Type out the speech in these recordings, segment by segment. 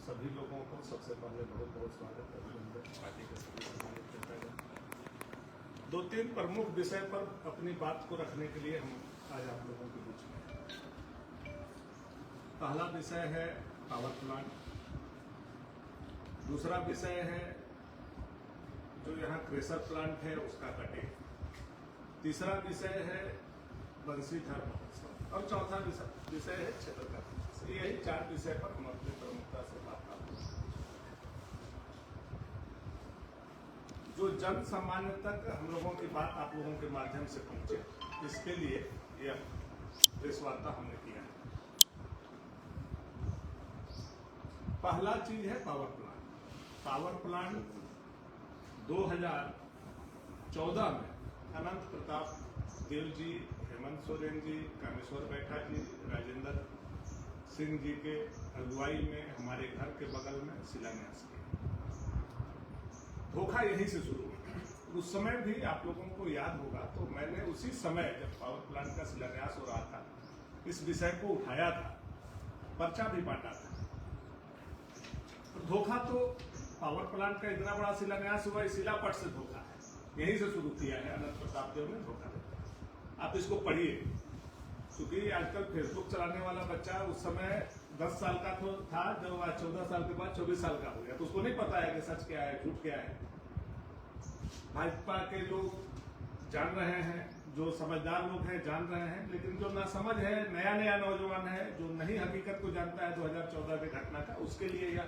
सभी लोगों को सबसे पहले बहुत बहुत स्वागत, अभिनंदन। पार्टी के सभी सम्मानित नेतागण, दो तीन प्रमुख विषय पर अपनी बात को रखने के लिए हम आज आप लोगों के बीच में। पहला विषय है पावर प्लांट, दूसरा विषय है जो यहाँ क्रेशर प्लांट है उसका कटिंग, तीसरा विषय है बंसीधर महोत्सव और चौथा विषय है क्षेत्र का। यही चार विषय पर हम अपनी प्रमुखता से बात करते हैं। जो जन सामान्य तक हम लोगों की बात आप लोगों के माध्यम से पहुंचे, इसके लिए यह प्रेस वार्ता हमने किया है। पहला चीज है पावर प्लांट। पावर प्लांट 2014 में अनंत प्रताप देव जी, हेमंत सोरेन जी, कामेश्वर बैठा जी, राजेंद्र सिंह जी के अगुवाई में हमारे घर के बगल में शिलान्यास किया। धोखा यहीं से शुरू हुआ। उस समय भी आप लोगों को याद होगा तो मैंने उसी समय जब पावर प्लांट का शिलान्यास हो रहा था इस विषय को उठाया था, पर्चा भी बांटा था। तो धोखा तो पावर प्लांट का इतना बड़ा शिलान्यास हुआ, इस शिलापट से धोखा है, यहीं से शुरू किया है अनंत प्रताप देव ने धोखा दिया। आप इसको पढ़िए, क्योंकि आजकल फेसबुक चलाने वाला बच्चा उस समय 10 साल का तो था, जब आज 14 साल के बाद 24 साल का हो गया, तो उसको नहीं पता है कि सच क्या है झूठ क्या है। भाजपा के लोग जान रहे हैं, जो समझदार लोग हैं जान रहे हैं, लेकिन जो ना समझ है, नया नौजवान है जो नहीं हकीकत को जानता है 2014 के घटना का, उसके लिए यह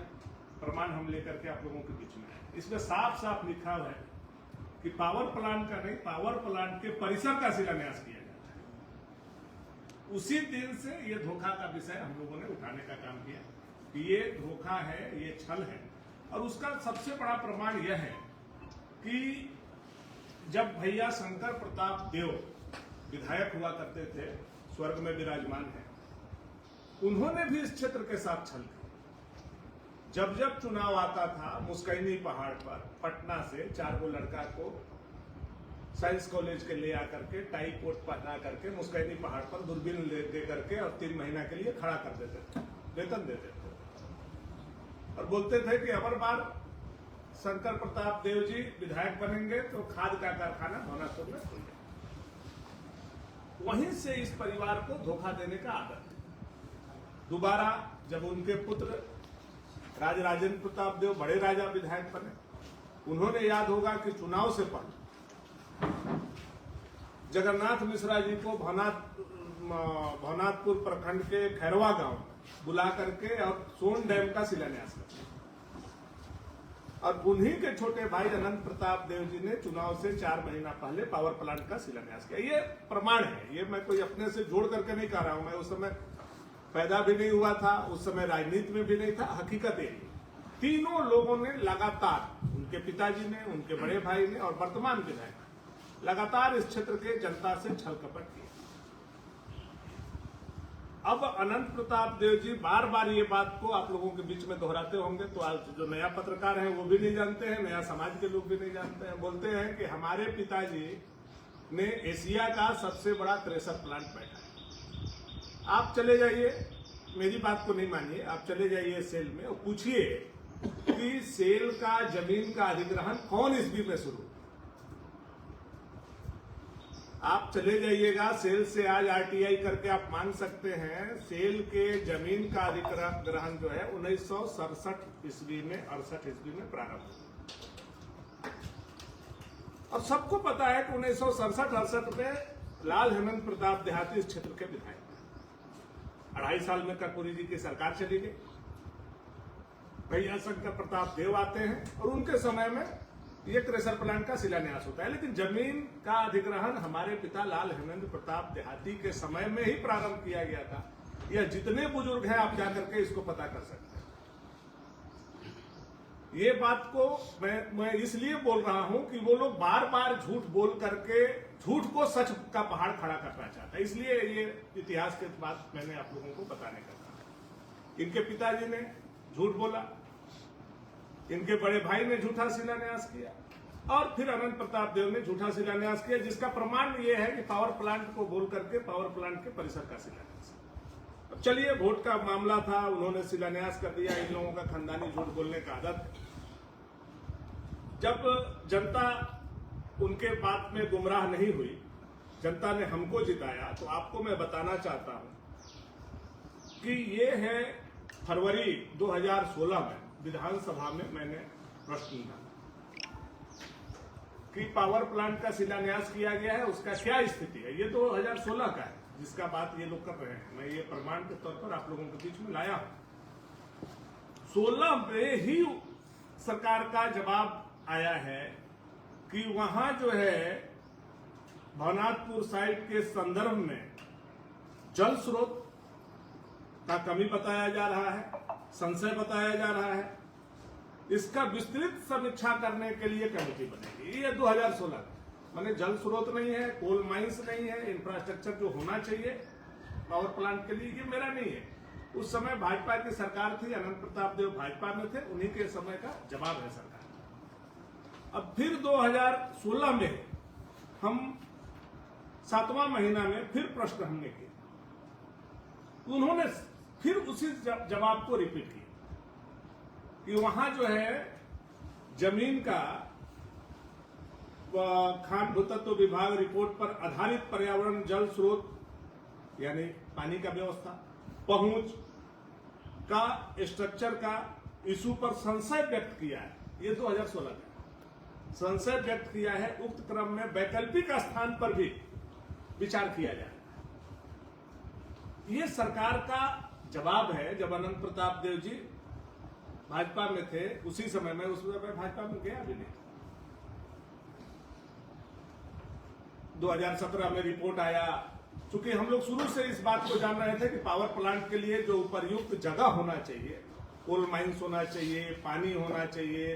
प्रमाण हम लेकर के आप लोगों के बीच में है। इसमें साफ साफ लिखा हुआ है कि पावर प्लांट का नहीं, पावर प्लांट के परिसर का शिलान्यास किया जाता है। उसी दिन से ये धोखा का विषय हम लोगों ने उठाने का काम किया कि ये धोखा है, ये छल है। और उसका सबसे बड़ा प्रमाण यह है कि जब भैया शंकर प्रताप देव विधायक हुआ करते थे, स्वर्ग में विराजमान है, उन्होंने भी इस क्षेत्र के साथ छल किया। जब जब चुनाव आता था, मुस्कैनी पहाड़ पर पटना से 4 गो लड़का को साइंस कॉलेज के ले आकर के टाई कोट पहना करके मुस्कैनी पहाड़ पर दूरबीन दे करके और 3 महीना के लिए खड़ा कर देते थे, वेतन देते थे और बोलते थे कि अगर बार शंकर प्रताप देव जी विधायक बनेंगे तो खाद का कारखाना भवनापुर में खुल जाएगा। वहीं से इस परिवार को धोखा देने का आदत है। दोबारा जब उनके पुत्र राजेंद्र प्रताप देव बड़े राजा विधायक बने, उन्होंने याद होगा कि चुनाव से पहले जगन्नाथ मिश्रा जी को भवनाथपुर प्रखंड के खैरवा गांव बुला करके और सोन डैम का शिलान्यास किया और उन्हीं के छोटे भाई अनंत प्रताप देव जी ने चुनाव से 4 महीना पहले पावर प्लांट का शिलान्यास किया। ये प्रमाण है, ये मैं कोई अपने से जोड़ करके नहीं कह रहा हूं। मैं उस समय पैदा भी नहीं हुआ था, उस समय राजनीति में भी नहीं था। हकीकत यही, तीनों लोगों ने लगातार, उनके पिताजी ने, उनके बड़े भाई ने और वर्तमान विधायक लगातार इस क्षेत्र के जनता से छल कपट किया। अब अनंत प्रताप देव जी बार बार ये बात को आप लोगों के बीच में दोहराते होंगे, तो आज जो नया पत्रकार है वो भी नहीं जानते हैं, नया समाज के लोग भी नहीं जानते हैं। बोलते हैं कि हमारे पिताजी ने एशिया का सबसे बड़ा क्रेशर प्लांट बैठा है। आप चले जाइए, मेरी बात को नहीं मानिए, आप चले जाइए सेल में और पूछिए कि सेल का जमीन का अधिग्रहण कौन ईस्वी में शुरू। आप चले जाइएगा सेल से, आज आरटीआई करके आप मान सकते हैं सेल के जमीन का अधिग्रहण जो है 1967 ईस्वी में, 68 ईस्वी में प्रारंभ हुआ। और सबको पता है कि 1967-68 में लाल हेमंत प्रताप देहाती इस क्षेत्र के विधायक, 2.5 साल में कर्पूरी जी की सरकार चली गई। भैया शंकर प्रताप देव आते हैं और उनके समय में ये क्रेशर प्लांट का शिलान्यास होता है। लेकिन जमीन का अधिग्रहण हमारे पिता लाल हेमंत प्रताप देहाती के समय में ही प्रारंभ किया गया था। यह जितने बुजुर्ग हैं आप जाकर के इसको पता कर सकते हैं। ये बात को मैं इसलिए बोल रहा हूं कि वो लोग बार बार झूठ बोल करके झूठ को सच का पहाड़ खड़ा करना चाहता है, इसलिए ये इतिहास के बात मैंने आप लोगों को बताने का कहा। इनके पिताजी ने झूठ बोला, इनके बड़े भाई ने झूठा शिलान्यास किया और फिर अनंत प्रताप देव ने झूठा शिलान्यास किया, जिसका प्रमाण ये है कि पावर प्लांट को बोल करके पावर प्लांट के परिसर का शिलान्यास। चलिए वोट का मामला था, उन्होंने शिलान्यास कर दिया। इन लोगों का खानदानी झूठ बोलने का आदत है। जब जनता उनके बात में गुमराह नहीं हुई, जनता ने हमको जिताया, तो आपको मैं बताना चाहता हूं कि ये है फरवरी 2016 में विधानसभा में मैंने प्रश्न था कि पावर प्लांट का शिलान्यास किया गया है, उसका क्या स्थिति है। ये 2016 का है जिसका बात ये लोग कर रहे हैं। मैं ये प्रमाण के तौर पर आप लोगों के बीच में लाया हूं। 16 में ही सरकार का जवाब आया है कि वहां जो है भवनाथपुर साइट के संदर्भ में जल स्रोत का कमी बताया जा रहा है, संशय बताया जा रहा है। इसका विस्तृत समीक्षा करने के लिए कमेटी बनेगी। ये 2016 माने जल स्रोत नहीं है, कोल माइंस नहीं है, इंफ्रास्ट्रक्चर जो होना चाहिए पावर प्लांट के लिए, ये मेरा नहीं है। उस समय भाजपा की सरकार थी, अनंत प्रताप देव भाजपा में थे, उन्हीं के समय का जवाब है सरकार। अब फिर 2016 में हम 7वां महीना में फिर प्रश्न हमने किया, उन्होंने फिर उसी जवाब को रिपीट किया कि वहां जो है जमीन का खान भूतत्व विभाग रिपोर्ट पर आधारित पर्यावरण जल स्रोत यानी पानी का व्यवस्था, पहुंच का, स्ट्रक्चर का इशू पर संशय व्यक्त किया है। ये 2016 का संशय व्यक्त किया है। उक्त क्रम में वैकल्पिक स्थान पर भी विचार किया जाए। ये सरकार का जवाब है। जब अनंत प्रताप देव जी भाजपा में थे, उसी समय में, उस समय भाजपा में गया भी नहीं। 2017 में रिपोर्ट आया। चूंकि हम लोग शुरू से इस बात को जान रहे थे कि पावर प्लांट के लिए जो उपयुक्त जगह होना चाहिए, कोल माइंस होना चाहिए, पानी होना चाहिए,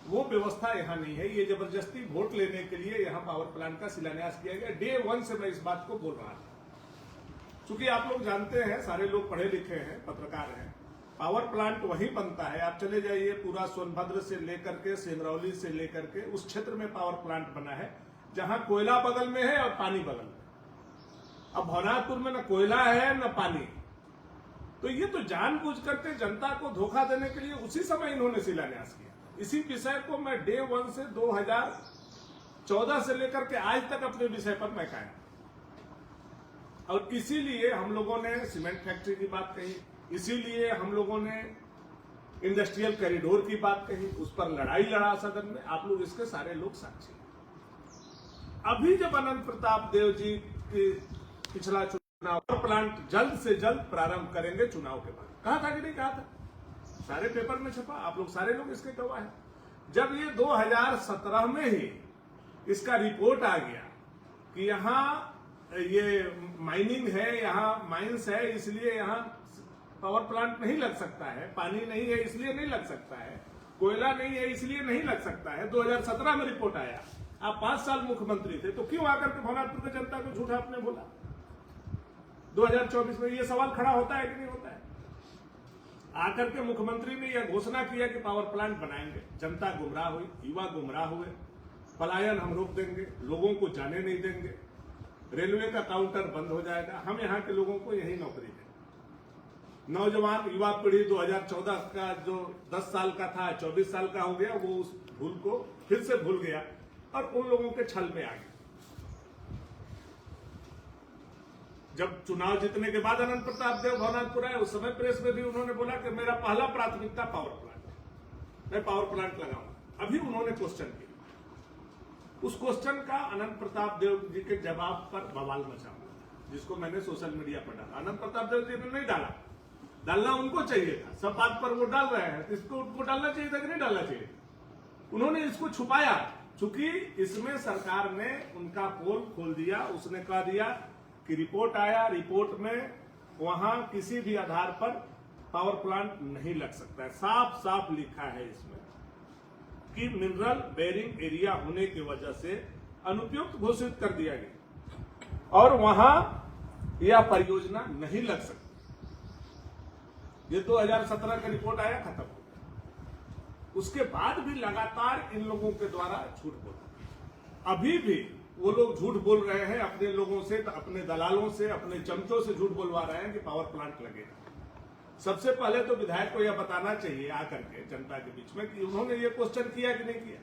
वो व्यवस्था यहाँ नहीं है। ये जबरदस्ती वोट लेने के लिए यहाँ पावर प्लांट का शिलान्यास किया गया। डे 1 से मैं इस बात को बोल रहा था। चूंकि आप लोग जानते हैं, सारे लोग पढ़े लिखे हैं, पत्रकार हैं, पावर प्लांट वहीं बनता है। आप चले जाइए, पूरा सोनभद्र से लेकर के सिंगरौली से लेकर के उस क्षेत्र में पावर प्लांट बना है जहां कोयला बगल में है और पानी बगल में। अब भवनाथपुर में न कोयला है न पानी। तो ये तो जानबूझ करके जनता को धोखा देने के लिए उसी समय इन्होंने शिलान्यास किया। इसी विषय को मैं डे 1 से 2014 से लेकर के आज तक अपने विषय पर मैं कायम, और इसीलिए हम लोगों ने सीमेंट फैक्ट्री की बात कही, इसीलिए हम लोगों ने इंडस्ट्रियल कॉरिडोर की बात कही, उस पर लड़ाई लड़ा सदन में। आप लोग इसके सारे लोग साक्षी। अभी जब अनंत प्रताप देव जी की पिछला चुनाव, प्लांट जल्द से जल्द प्रारंभ करेंगे चुनाव के बाद, कहा था कि नहीं कहा था? सारे पेपर में छपा, आप लोग सारे लोग इसके गवाह हैं। जब ये 2017 में ही इसका रिपोर्ट आ गया कि यहाँ ये माइनिंग है, यहाँ माइंस है, इसलिए यहाँ पावर प्लांट नहीं लग सकता है, पानी नहीं है इसलिए नहीं लग सकता है, कोयला नहीं है इसलिए नहीं लग सकता है। 2017 में रिपोर्ट आया। आप 5 साल मुख्यमंत्री थे, तो क्यों आकर के भवनाथपुर की जनता को झूठा आपने बोला? 2024 में ये सवाल खड़ा होता है कि नहीं होता है? आकर के मुख्यमंत्री ने यह घोषणा किया कि पावर प्लांट बनाएंगे, जनता गुमराह हुई, युवा गुमराह हुए, पलायन हम रोक देंगे, लोगों को जाने नहीं देंगे, रेलवे का काउंटर बंद हो जाएगा, हम यहाँ के लोगों को यही नौकरी देंगे। नौजवान युवा पीढ़ी 2014 का जो 10 साल का था 24 साल का हो गया, वो उस भूल को फिर से भूल गया और उन लोगों के छल में आ गया। जब चुनाव जीतने के बाद अनंत प्रताप देव भवनाथपुर आए, उस समय प्रेस में भी उन्होंने बोला कि मेरा पहला प्राथमिकता पावर प्लांट है, मैं पावर प्लांट लगाऊंगा। अभी उन्होंने क्वेश्चन किया, उस क्वेश्चन का अनंत प्रताप देव जी के जवाब पर बवाल मचा, जिसको मैंने सोशल मीडिया पर डाला। अनंत प्रताप देव जी ने नहीं डाला, डालना उनको चाहिए था। सब बात पर वो डाल रहे हैं, इसको उनको डालना चाहिए था कि नहीं डालना चाहिए? उन्होंने इसको छुपाया, चूंकि इसमें सरकार ने उनका पोल खोल दिया। उसने कह दिया कि रिपोर्ट आया, रिपोर्ट में वहां किसी भी आधार पर पावर प्लांट नहीं लग सकता है। साफ साफ लिखा है इसमें कि मिनरल बेरिंग एरिया होने की वजह से अनुपयुक्त घोषित कर दिया गया और वहां यह परियोजना नहीं लग सकती। ये 2017 का रिपोर्ट आया, खत्म हो गया। उसके बाद भी लगातार इन लोगों के द्वारा झूठ बोला। अभी भी वो लोग झूठ बोल रहे हैं अपने लोगों से, अपने दलालों से, अपने चमचों से झूठ बोलवा रहे हैं कि पावर प्लांट लगेगा। सबसे पहले तो विधायक को यह बताना चाहिए आकर के जनता के बीच में कि उन्होंने ये क्वेश्चन किया कि नहीं किया,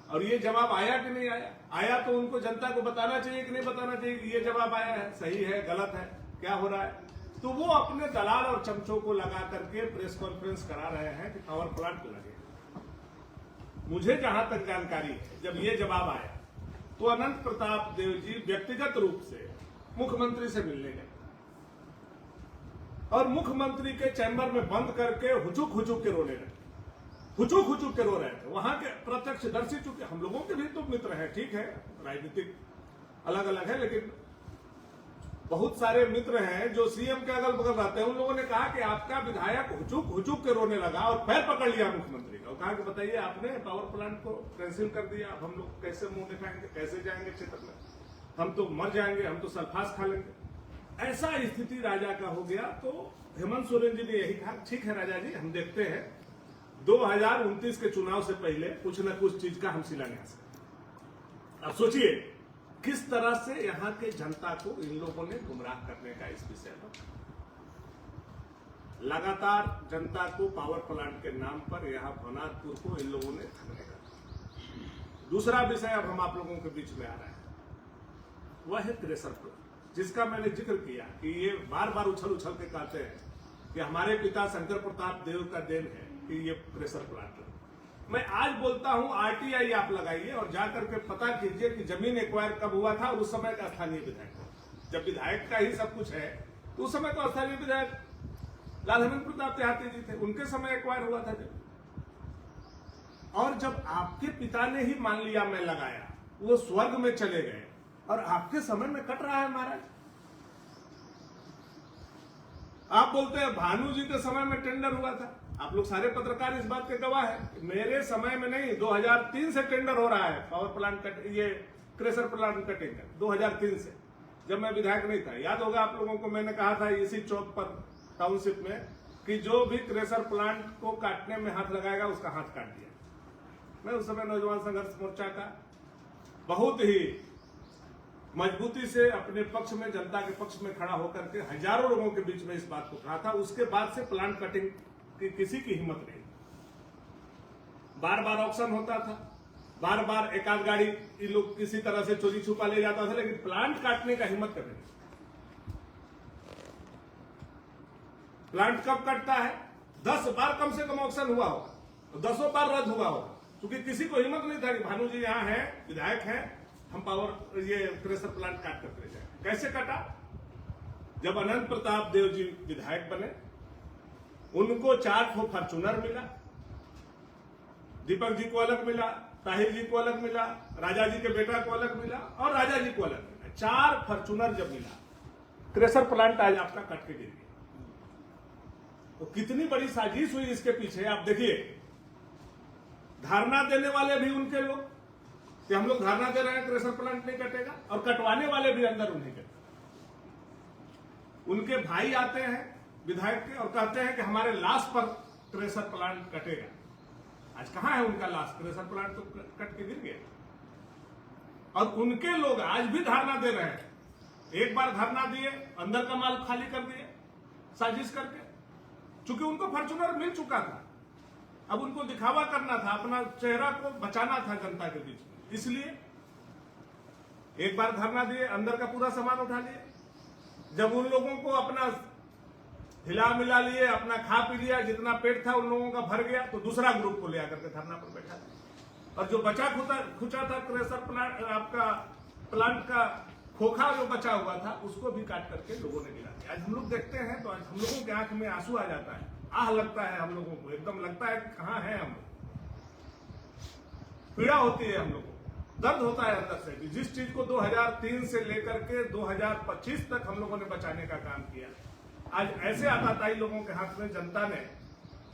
और ये जवाब आया कि नहीं आया। आया तो उनको जनता को बताना चाहिए कि नहीं बताना चाहिए कि ये जवाब आया है, सही है, गलत है, क्या हो रहा है। तो वो अपने दलाल और चमचों को लगा करके प्रेस कॉन्फ्रेंस करा रहे हैं कि पावर प्लांट लगेगा। मुझे जहां तक जानकारी है, जब ये जवाब आया तो अनंत प्रताप देव जी व्यक्तिगत रूप से मुख्यमंत्री से मिलने गए और मुख्यमंत्री के चैम्बर में बंद करके हुचुक के रोने लगे, हुचुक के रो रहे थे। वहां के प्रत्यक्षदर्शी, चूंकि हम लोगों के भी तो मित्र हैं, ठीक है, राजनीतिक अलग अलग है, लेकिन बहुत सारे मित्र हैं जो सीएम के अगल बगल रहते हैं। उन लोगों ने कहा कि आपका विधायक हुचुक के रोने लगा और पैर पकड़ लिया मुख्यमंत्री का, कहा कि बताइए आपने पावर प्लांट को कैंसिल कर दिया, अब हम लोग कैसे मुंह दिखाएंगे, कैसे जाएंगे क्षेत्र में, हम तो मर जाएंगे, हम तो सल्फास खा लेंगे। ऐसा स्थिति राजा का हो गया। तो हेमंत सोरेन जी ने यही कहा, ठीक है राजा जी, हम देखते हैं 2029 के चुनाव से पहले कुछ न कुछ चीज का हम शिलान्यास करें। अब सोचिए किस तरह से यहां के जनता को इन लोगों ने गुमराह करने का इस विषय पर, लगातार जनता को पावर प्लांट के नाम पर यहां भवनाथपुर को इन लोगों ने ठगने का। दूसरा विषय अब हम आप लोगों के बीच में आ रहा है, वह है क्रेशर प्लांट, जिसका मैंने जिक्र किया कि ये बार बार उछल के कहते हैं कि हमारे पिता शंकर प्रताप देव का देन है कि ये क्रेशर प्लांट। मैं आज बोलता हूं आरटीआई आप लगाइए और जाकर के पता कीजिए कि जमीन एक्वायर कब हुआ था और उस समय का स्थानीय विधायक। जब विधायक का ही सब कुछ है तो उस समय तो स्थानीय विधायक लालहेमंत प्रताप त्यागी जी थे, उनके समय एक्वायर हुआ था जब। और जब आपके पिता ने ही मान लिया मैं लगाया, वो स्वर्ग में चले गए और आपके समय में कट रहा है महाराज। आप बोलते हैं भानु जी के समय में टेंडर हुआ था, आप लोग सारे पत्रकार इस बात के गवाह हैं। मेरे समय में नहीं, 2003 से टेंडर हो रहा है पावर प्लांट का, ये क्रेशर प्लांट का टेंडर 2003 से, जब मैं विधायक नहीं था। याद होगा आप लोगों को, मैंने कहा था इसी चौक पर टाउनशिप में कि जो भी क्रेशर प्लांट को काटने में हाथ लगाएगा उसका हाथ काट दिया। मैं उस समय नौजवान संघर्ष मोर्चा का बहुत ही मजबूती से अपने पक्ष में, जनता के पक्ष में खड़ा होकर के हजारों लोगों के बीच में इस बात को कहा था। उसके बाद से प्लांट कटिंग की किसी की हिम्मत नहीं, बार बार ऑक्शन होता था, बार बार एक आध गाड़ी ये लोग किसी तरह से चोरी छुपा ले जाता था, लेकिन प्लांट काटने का हिम्मत कभी नहीं। प्लांट कब कटता है? 10 बार कम से कम ऑक्शन हुआ होगा, 10 बार रद्द हुआ होगा, क्योंकि किसी को हिम्मत नहीं था कि भानु जी यहाँ है, विधायक है, हम पावर ये क्रेशर प्लांट काट करके जाए। कैसे कटा? जब अनंत प्रताप देव जी विधायक बने, उनको 4 फॉर्चूनर मिला, दीपक जी को अलग मिला, ताहिर जी को अलग मिला, राजा जी के बेटा को अलग मिला और राजा जी को अलग मिला। 4 फॉर्चूनर जब मिला, क्रेशर प्लांट आज आपका कट के गिर गया। तो कितनी बड़ी साजिश हुई इसके पीछे आप देखिए। धारणा देने वाले भी उनके लोग कि हम लोग धारणा दे रहे हैं क्रेशर प्लांट नहीं कटेगा, और कटवाने वाले भी अंदर उन्हें कहते। उनके भाई आते हैं विधायक के और कहते हैं कि हमारे लाश पर क्रेशर प्लांट कटेगा। आज कहां है उनका लाश? क्रेशर प्लांट तो कट के गिर गया। और उनके लोग आज भी धारणा दे रहे हैं। एक बार धारणा दिए, अंदर का माल खाली कर दिए साजिश करके, चूंकि उनको फॉर्चूनर मिल चुका था। अब उनको दिखावा करना था, अपना चेहरा को बचाना था जनता के बीच में, इसलिए एक बार धरना दिए, अंदर का पूरा सामान उठा लिए। जब उन लोगों को अपना हिला मिला लिए, अपना खा पी लिया, जितना पेट था उन लोगों का भर गया, तो दूसरा ग्रुप को ले आकर के धरना पर बैठा दिया। और जो बचा खुचा था क्रेशर प्लांट, आपका प्लांट का खोखा जो बचा हुआ था, उसको भी काट करके लोगों ने गिरा दिया। आज हम लोग देखते हैं तो आज हम लोगों के आंख में आंसू आ जाता है, आह लगता है हम लोगों को, एकदम लगता है कि कहां है हम लोग। पीड़ा होती है हम लोगों को, दर्द होता है अंदर से कि जिस चीज को 2003 से लेकर के 2025 तक हम लोगों ने बचाने का काम किया, आज ऐसे आताताई लोगों के हाथ में जनता ने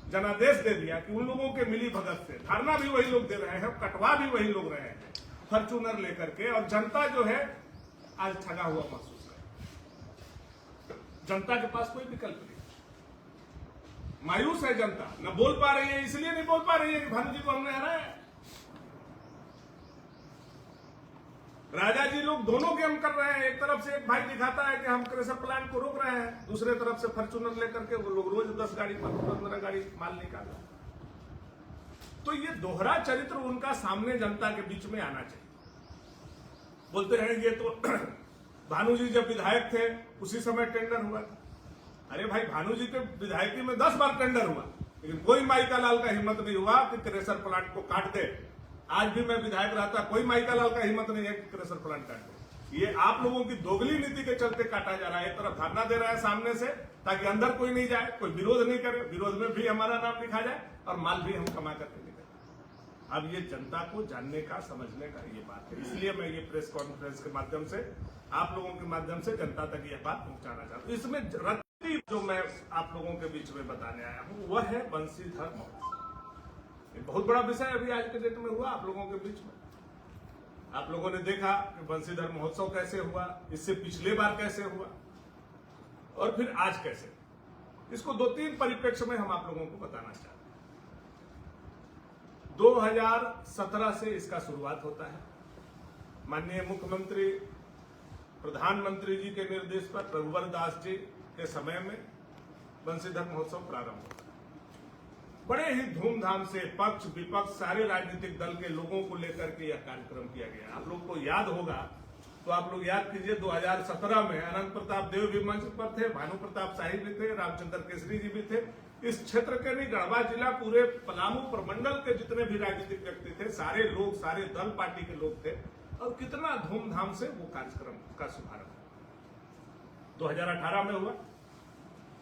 जनादेश दे दिया कि उन लोगों के मिली भगत से धारणा भी वही लोग दे रहे हैं, कटवा भी वही लोग रहे हैं फॉर्चूनर लेकर के, और जनता जो है आज ठगा हुआ महसूस है। जनता के पास कोई विकल्प नहीं, मायूस है जनता, न बोल पा रही है। इसलिए नहीं बोल पा रही है कि भानु जी को हमने हराया। राजा जी लोग दोनों गेम कर रहे हैं। एक तरफ से एक भाई दिखाता है कि हम क्रेशर प्लांट को रोक रहे हैं, दूसरे तरफ से फॉर्च्यूनर लेकर के वो लोग रोज 10 गाड़ी 15 गाड़ी माल निकाल रहे हैं। तो ये दोहरा चरित्र उनका सामने जनता के बीच में आना चाहिए। बोलते हैं ये तो भानु जी जब विधायक थे उसी समय टेंडर हुआ था। अरे भाई, भानु जी के विधायकी में 10 बार टेंडर हुआ, लेकिन कोई माइका लाल का हिम्मत नहीं हुआ कि क्रेशर प्लांट को काट दे। आज भी मैं विधायक रहता, कोई माइका लाल का हिम्मत नहीं है कि क्रेशर प्लांट काट दे। ये आप लोगों की दोगली नीति के चलते काटा जा रहा है। एक तरफ धरना दे रहा है सामने से ताकि अंदर कोई नहीं जाए, कोई विरोध नहीं करे, विरोध में भी हमारा नाम लिखा जाए और माल भी हम कमा करके निकले। अब ये जनता को जानने का, समझने का ये बात है। इसलिए मैं ये प्रेस कॉन्फ्रेंस के माध्यम से, आप लोगों के माध्यम से जनता तक ये बात पहुंचाना चाहता हूँ। इसमें जो मैं आप लोगों के बीच में बताने आया हूँ वह है बंसीधर महोत्सव। ये बहुत बड़ा विषय अभी आज के डेट में हुआ आप लोगों के बीच में। आप लोगों ने देखा कि बंसीधर महोत्सव कैसे हुआ, इससे पिछले बार कैसे हुआ और फिर आज कैसे। इसको 2-3 परिप्रेक्ष्य में हम आप लोगों को बताना चाहते हैं। 2017 से इसका शुरुआत होता है। माननीय मुख्यमंत्री प्रधानमंत्री जी के निर्देश पर रघुवर दास जी के समय में बंसीधर महोत्सव प्रारंभ हुआ। बड़े ही धूमधाम से पक्ष विपक्ष सारे राजनीतिक दल के लोगों को लेकर के यह कार्यक्रम किया गया। आप लोग को याद होगा तो आप लोग याद कीजिए, 2017 में अनंत प्रताप देव भी मंच पर थे, भानु प्रताप शाही भी थे, रामचंद्र केसरी जी भी थे। इस क्षेत्र के नहीं, गढ़वा जिला, पूरे पलामू प्रमंडल के जितने भी राजनीतिक व्यक्ति थे, सारे लोग, सारे दल पार्टी के लोग थे और कितना धूमधाम से वो कार्यक्रम का शुभारंभ 2018 में हुआ।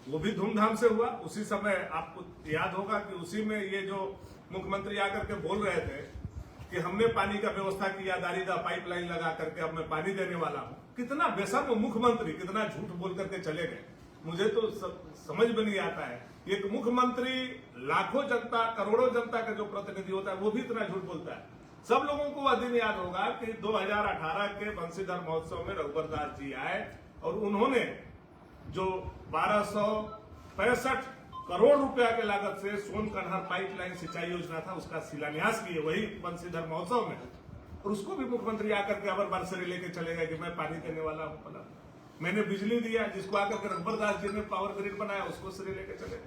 वो भी धूमधाम से हुआ। उसी समय आपको याद होगा कि उसी में ये जो मुख्यमंत्री आकर के बोल रहे थे कि हमने पानी का व्यवस्था किया, दारीदा पाइपलाइन लगा करके अब मैं पानी देने वाला हूं। कितना बेशर्म मुख्यमंत्री, कितना झूठ बोल करके चले गए। मुझे तो समझ में नहीं आता है, एक मुख्यमंत्री लाखों जनता, करोड़ों जनता का जो प्रतिनिधि होता है वो भी इतना झूठ बोलता है। सब लोगों को वह दिन याद होगा कि 2018 के बंसीधर महोत्सव में रघुवर दास जी आए और उन्होंने जो 1265 करोड़ रुपया के लागत से सोन कन्हर पाइपलाइन सिंचाई योजना था उसका शिलान्यास किए वही बंसीधर महोत्सव में। और उसको भी मुख्यमंत्री आकर के अबर बरसरी लेके चले गए कि मैं पानी देने वाला हूं। पला मैंने बिजली दिया, जिसको आकर के रघुवर दास जी ने पावर ग्रिड बनाया उसको श्री लेके चले।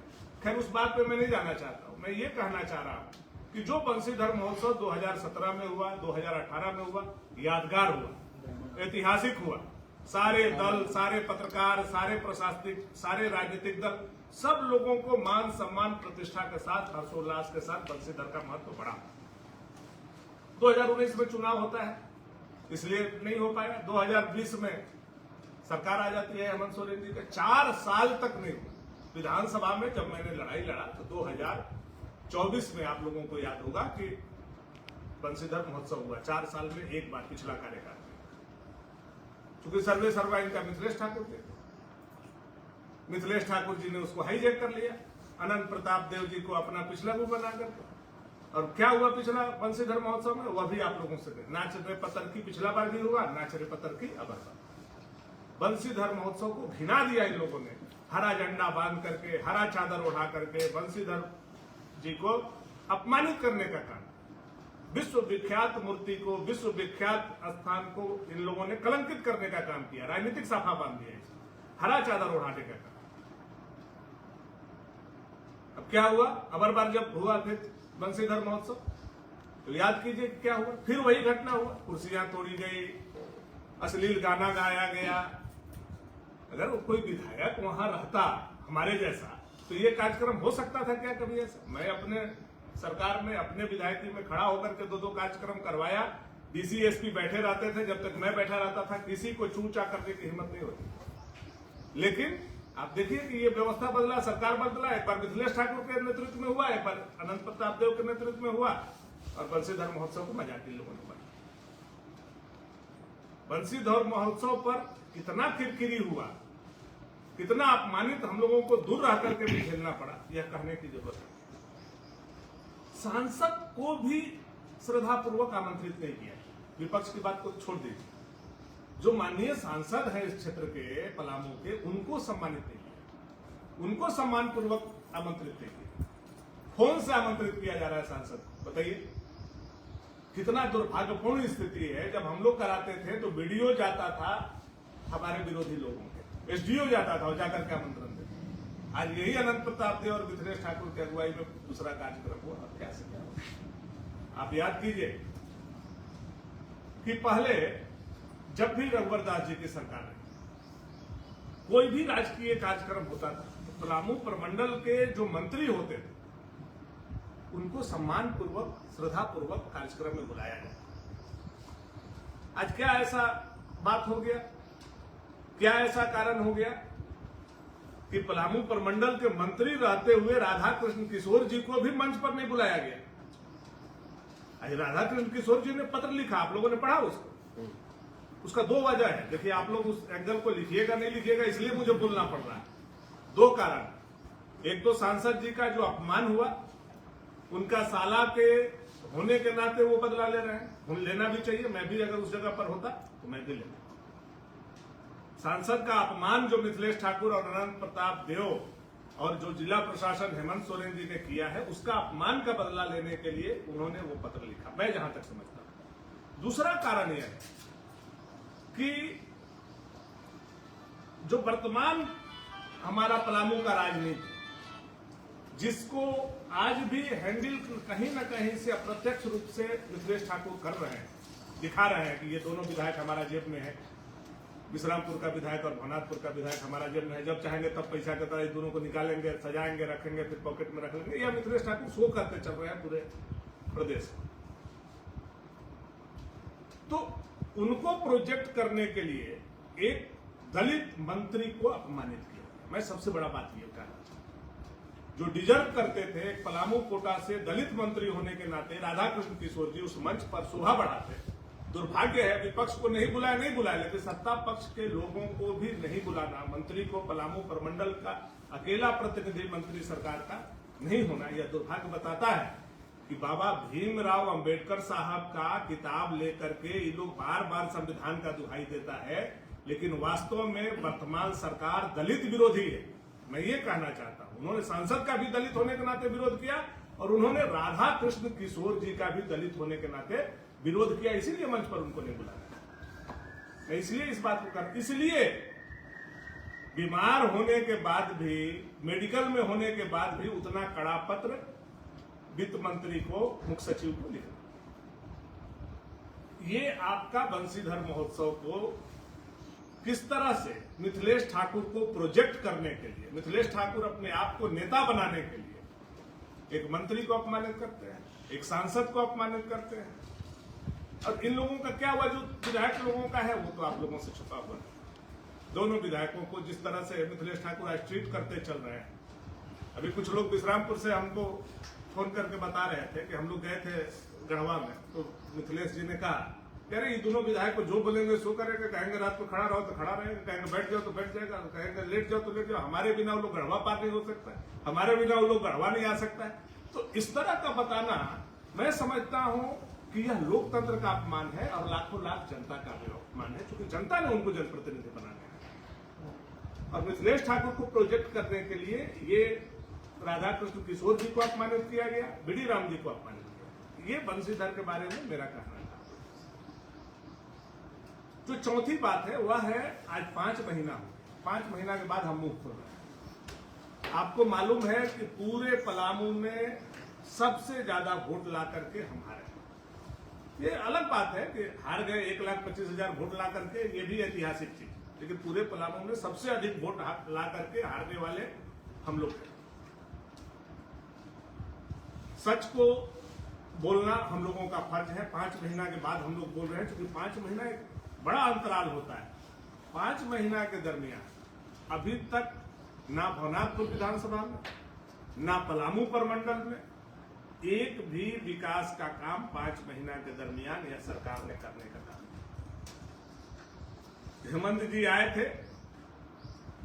खैर उस बात पे मैं नहीं जाना चाहता हूं। मैं ये कहना चाह रहा हूं कि जो बंसीधर महोत्सव 2017 में हुआ, 2018 में हुआ, यादगार हुआ, ऐतिहासिक हुआ। सारे दल, सारे पत्रकार, सारे प्रशासनिक, सारे राजनीतिक दल, सब लोगों को मान सम्मान प्रतिष्ठा के साथ, हर्षोल्लास के साथ बंसीधर का महत्व बढ़ा। 2019 में चुनाव होता है इसलिए नहीं हो पाया। 2020 में सरकार आ जाती है हेमंत सोरेन जी का। 4 साल तक नहीं हुआ। विधानसभा में जब मैंने लड़ाई लड़ा तो 2024 में आप लोगों को याद होगा कि बंसीधर महोत्सव हुआ। 4 साल में एक बार पिछला कार्यकाल। चूंकि सर्वे सर्वा इनका मिथिलेश ठाकुर थे, मिथिलेश ठाकुर जी ने उसको हाईजैक कर लिया, अनंत प्रताप देव जी को अपना पिछला गुरु बना करके। और क्या हुआ पिछला बंसीधर महोत्सव में, वह भी आप लोगों से नाच रे पत्थर की पिछला बार भी हुआ, नाच रे पत्थर की अब बंसीधर महोत्सव को घिना दिया इन लोगों ने। हरा झंडा बांध करके, हरा चादर उठा करके बंसीधर जी को अपमानित करने का काम, विश्व विख्यात मूर्ति को, विश्व विख्यात स्थान को इन लोगों ने कलंकित करने का काम किया, राजनीतिक साफा बांध दिया, हरा चादर उठाने का काम। अब क्या हुआ, अबर बार जब हुआ फिर बंसीधर महोत्सव तो याद कीजिए क्या हुआ। फिर वही घटना हुआ, कुर्सियां तोड़ी गई, अश्लील गाना गाया गया। अगर कोई विधायक वहां रहता हमारे जैसा तो ये कार्यक्रम हो सकता था क्या कभी ऐसा? मैं अपने सरकार में, अपने विधायकी में खड़ा होकर के 2-2 कार्यक्रम करवाया। डीसी एसपी बैठे रहते थे, जब तक मैं बैठा रहता था किसी को चूचा करने की हिम्मत नहीं होती। लेकिन आप देखिए कि ये व्यवस्था बदला, सरकार बदला। एक बार मिथिलेश ठाकुर के नेतृत्व में हुआ, एक बार अनंत प्रताप देव के नेतृत्व में हुआ और बंसीधर महोत्सव को मजाकी लोगों ने बनाया। बंसीधर महोत्सव पर कितना किरकिरी हुआ, कितना अपमानित हम लोगों को दूर रह करके भी झेलना पड़ा, यह कहने की जरूरत है। सांसद को भी श्रद्धापूर्वक आमंत्रित नहीं किया। विपक्ष की बात को छोड़ दीजिए, जो माननीय सांसद है इस क्षेत्र के, पलामू के, उनको सम्मानित नहीं किया, उनको सम्मान पूर्वक आमंत्रित नहीं किया। फोन से आमंत्रित किया जा रहा है सांसद, बताइए। कितना दुर्भाग्यपूर्ण स्थिति है। जब हम लोग कराते थे तो वीडियो जाता था हमारे विरोधी लोगों के, एसडीओ जाता था और जाकर के आमंत्रण देते। आज यही अनंत प्रताप देव और मिथिलेश ठाकुर की अगुवाई में दूसरा कार्यक्रम हुआ, अब क्या से क्या हुआ। आप याद कीजिए कि पहले जब भी रघुवर दास जी की सरकार रही, कोई भी राजकीय कार्यक्रम होता था तो पलामू प्रमंडल के जो मंत्री होते थे उनको सम्मान पूर्वक, श्रद्धा पूर्वक कार्यक्रम में बुलाया गया। आज क्या ऐसा बात हो गया, क्या ऐसा कारण हो गया कि पलामू प्रमंडल के मंत्री रहते हुए राधा कृष्ण किशोर जी को भी मंच पर नहीं बुलाया गया। आज राधा कृष्ण किशोर जी ने पत्र लिखा, आप लोगों ने पढ़ा उसको। उसका दो वजह है, देखिए आप लोग उस एंगल को लिखिएगा नहीं लिखिएगा इसलिए मुझे बोलना पड़ रहा है। दो कारण, एक तो सांसद जी का जो अपमान हुआ, उनका साला के होने के नाते वो बदला ले रहे हैं, लेना भी चाहिए। मैं भी अगर उस जगह पर होता तो मैं भी लेता। सांसद का अपमान जो मिथिलेश ठाकुर और अनंत प्रताप देव और जो जिला प्रशासन हेमंत सोरेन जी ने किया है, उसका अपमान का बदला लेने के लिए उन्होंने वो पत्र लिखा, मैं जहां तक समझता हूं। दूसरा कारण यह है कि जो वर्तमान हमारा पलामू का राजनीति, जिसको आज भी हैंडल कहीं ना कहीं से अप्रत्यक्ष रूप से मिथिलेश ठाकुर कर रहे हैं, दिखा रहे हैं कि ये दोनों विधायक हमारा जेब में है, विश्रामपुर का विधायक और भवनाथपुर का विधायक हमारा जेब में है, जब चाहेंगे तब पैसा के तरह इस दोनों को निकालेंगे, सजाएंगे, रखेंगे, फिर पॉकेट में रख लेंगे। यह मिथिलेश ठाकुर शो करते चल रहे हैं पूरे प्रदेश में। तो उनको प्रोजेक्ट करने के लिए एक दलित मंत्री को अपमानित किया। मैं सबसे बड़ा बात यह कहना जो डिजर्व करते थे, एक पलामू कोटा से दलित मंत्री होने के नाते राधा कृष्ण किशोर जी उस मंच पर शोभा बढ़ाते। दुर्भाग्य है विपक्ष को नहीं बुलाया, लेकिन सत्ता पक्ष के लोगों को भी नहीं बुलाना, मंत्री को पलामू प्रमंडल का अकेला प्रतिनिधि मंत्री सरकार का नहीं होना, यह दुर्भाग्य बताता है कि बाबा भीमराव अंबेडकर साहब का किताब लेकर के ये लोग बार बार संविधान का दुहाई देता है, लेकिन वास्तव में वर्तमान सरकार दलित विरोधी है। मैं ये कहना चाहता हूं, उन्होंने सांसद का भी दलित होने के नाते विरोध किया और उन्होंने राधा कृष्ण किशोर जी का भी दलित होने के नाते विरोध किया, इसीलिए मंच पर उनको नहीं बुलाया। मैं इसलिए इस बात को कर, इसलिए बीमार होने के बाद भी, मेडिकल में होने के बाद भी उतना कड़ा पत्र वित्त मंत्री को, मुख्य सचिव को लिखा। ये आपका बंशीधर महोत्सव को किस तरह से मिथिलेश ठाकुर को प्रोजेक्ट करने के लिए, मिथिलेश ठाकुर अपने आप को नेता बनाने के लिए एक मंत्री को अपमानित करते हैं, एक सांसद को अपमानित करते हैं। और इन लोगों का क्या हुआ, जो विधायक लोगों का है वो तो आप लोगों से छुपा हुआ है। दोनों विधायकों को जिस तरह से मिथिलेश ठाकुर आज ट्रीट करते चल रहे हैं, अभी कुछ लोग विश्रामपुर से हमको फोन करके बता रहे थे कि हम लोग गए थे गढ़वा में, तो मिथिलेश जी ने कहा कह रहे ये दोनों विधायक को जो बोलेंगे सो करेंगे, कहेंगे रात को खड़ा रहो तो खड़ा रहेगा, कहेंगे बैठ जाओ तो बैठ जाएगा, कहेंगे लेट जाओ तो लेट जाओ। हमारे बिना वो लोग गढ़वा पार नहीं हो सकता है, हमारे बिना वो लोग गढ़वा नहीं आ सकता है। तो इस तरह का बताना मैं समझता हूं कि यह लोकतंत्र का अपमान है और लाखों लाख जनता का भी अपमान है, क्योंकि जनता ने उनको जनप्रतिनिधि बनाया है। और मिथिलेश ठाकुर को प्रोजेक्ट करने के लिए ये राधा कृष्ण किशोर जी को अपमानित किया गया, बीडी राम जी को अपमानित किया। ये बंशीधर के बारे में मेरा कहना है। जो चौथी बात है वह है आज 5 महीना हो, 5 महीना के बाद हम मुंह खोल रहे हैं। आपको मालूम है कि पूरे पलामू में सबसे ज्यादा वोट ला करके हम हारे। ये अलग बात है कि हार गए, 1,25,000 वोट ला करके, ये भी ऐतिहासिक चीज, लेकिन पूरे पलामू में सबसे अधिक वोट ला करके हारने वाले हम लोग हैं। सच को बोलना हम लोगों का फर्ज है। 5 महीना के बाद हम लोग बोल रहे हैं, क्योंकि 5 महीना एक बड़ा अंतराल होता है। 5 महीना के दरमियान अभी तक ना भवनाथपुर विधानसभा में, ना पलामू प्रमंडल में एक भी विकास का काम 5 महीना के दरमियान यह सरकार ने करने का काम। हेमंत जी आए थे,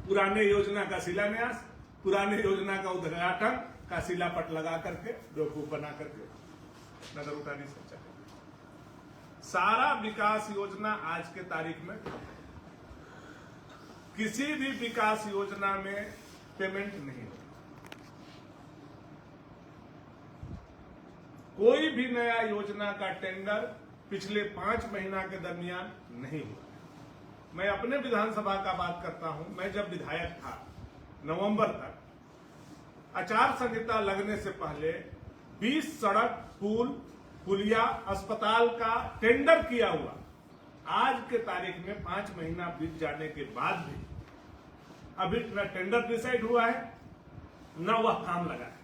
पुराने योजना का शिलान्यास, पुराने योजना का उद्घाटन का शिलापट लगा करके, बेवकूफ बना करके नगर उठानी सोचा। सारा विकास योजना आज के तारीख में, किसी भी विकास योजना में पेमेंट नहीं होती। कोई भी नया योजना का टेंडर पिछले 5 महीना के दरमियान नहीं हुआ। मैं अपने विधानसभा का बात करता हूं। मैं जब विधायक था नवंबर तक आचार संहिता लगने से पहले 20 सड़क, पुल, पुलिया, अस्पताल का टेंडर किया हुआ। आज के तारीख में 5 महीना बीत जाने के बाद भी अभी न टेंडर डिसाइड हुआ है न वह काम लगा है।